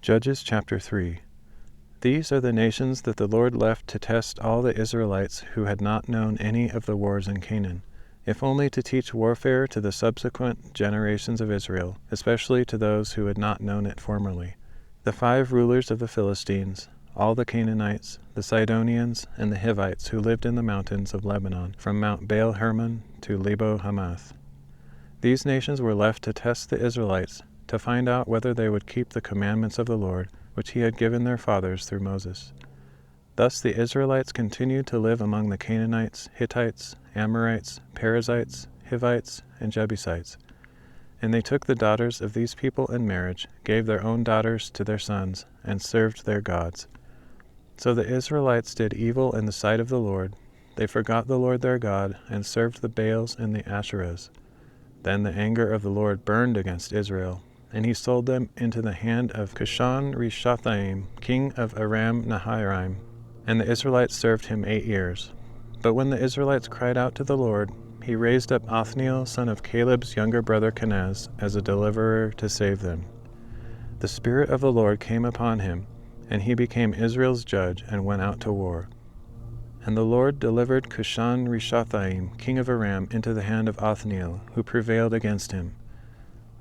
Judges chapter 3. These are the nations that the Lord left to test all the Israelites who had not known any of the wars in Canaan, if only to teach warfare to the subsequent generations of Israel, especially to those who had not known it formerly. The 5 rulers of the Philistines, all the Canaanites, the Sidonians, and the Hivites who lived in the mountains of Lebanon, from Mount Baal Hermon to Lebo Hamath. These nations were left to test the Israelites, to find out whether they would keep the commandments of the Lord, which he had given their fathers through Moses. Thus the Israelites continued to live among the Canaanites, Hittites, Amorites, Perizzites, Hivites, and Jebusites. And they took the daughters of these people in marriage, gave their own daughters to their sons, and served their gods. So the Israelites did evil in the sight of the Lord. They forgot the Lord their God, and served the Baals and the Asherahs. Then the anger of the Lord burned against Israel, and he sold them into the hand of Cushan-Rishathaim, king of Aram-Naharaim, and the Israelites served him 8 years. But when the Israelites cried out to the Lord, he raised up Othniel, son of Caleb's younger brother Kenaz, as a deliverer to save them. The Spirit of the Lord came upon him, and he became Israel's judge and went out to war. And the Lord delivered Cushan-Rishathaim, king of Aram, into the hand of Othniel, who prevailed against him.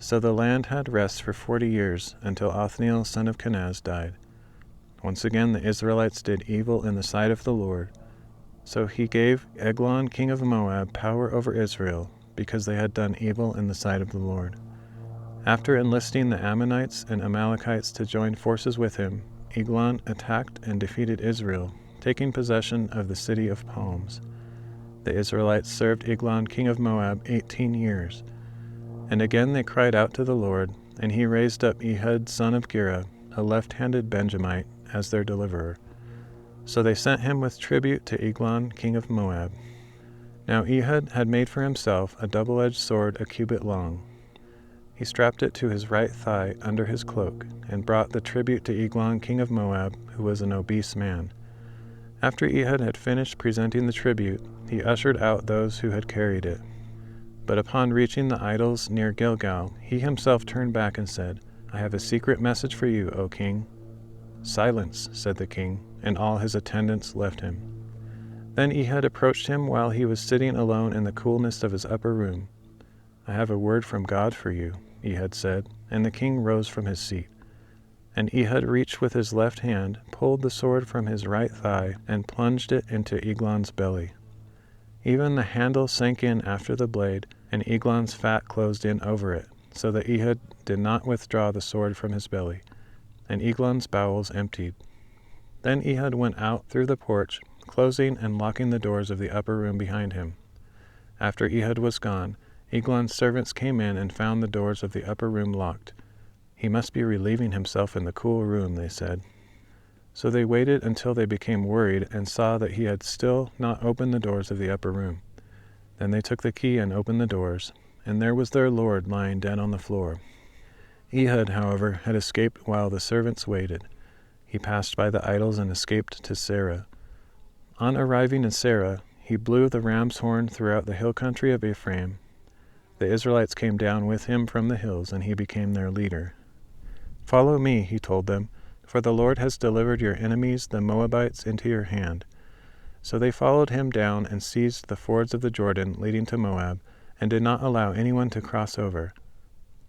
So the land had rest for 40 years, until Othniel, son of Kenaz, died. Once again the Israelites did evil in the sight of the Lord. So he gave Eglon, king of Moab, power over Israel, because they had done evil in the sight of the Lord. After enlisting the Ammonites and Amalekites to join forces with him, Eglon attacked and defeated Israel, taking possession of the city of palms. The Israelites served Eglon, king of Moab, 18 years. And again they cried out to the Lord, and he raised up Ehud, son of Gera, a left-handed Benjamite, as their deliverer. So they sent him with tribute to Eglon, king of Moab. Now Ehud had made for himself a double-edged sword 1 cubit long. He strapped it to his right thigh under his cloak, and brought the tribute to Eglon, king of Moab, who was an obese man. After Ehud had finished presenting the tribute, he ushered out those who had carried it. But upon reaching the idols near Gilgal, he himself turned back and said, "I have a secret message for you, O king." "Silence," said the king, and all his attendants left him. Then Ehud approached him while he was sitting alone in the coolness of his upper room. "I have a word from God for you," Ehud said, and the king rose from his seat. And Ehud reached with his left hand, pulled the sword from his right thigh, and plunged it into Eglon's belly. Even the handle sank in after the blade, and Eglon's fat closed in over it, so that Ehud did not withdraw the sword from his belly, and Eglon's bowels emptied. Then Ehud went out through the porch, closing and locking the doors of the upper room behind him. After Ehud was gone, Eglon's servants came in and found the doors of the upper room locked. "He must be relieving himself in the cool room," they said. So they waited until they became worried and saw that he had still not opened the doors of the upper room. Then they took the key and opened the doors, and there was their lord lying dead on the floor. Ehud, however, had escaped while the servants waited. He passed by the idols and escaped to Sarah. On arriving in Sarah, he blew the ram's horn throughout the hill country of Ephraim. The Israelites came down with him from the hills, and he became their leader. "Follow me," he told them, "for the Lord has delivered your enemies, the Moabites, into your hand." So they followed him down and seized the fords of the Jordan leading to Moab, and did not allow anyone to cross over.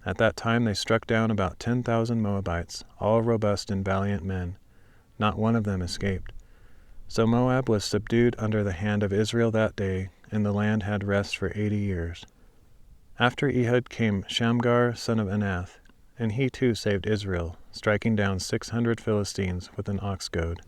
At that time they struck down about 10,000 Moabites, all robust and valiant men. Not one of them escaped. So Moab was subdued under the hand of Israel that day, and the land had rest for 80 years. After Ehud came Shamgar, son of Anath, and he too saved Israel, striking down 600 Philistines with an ox goad.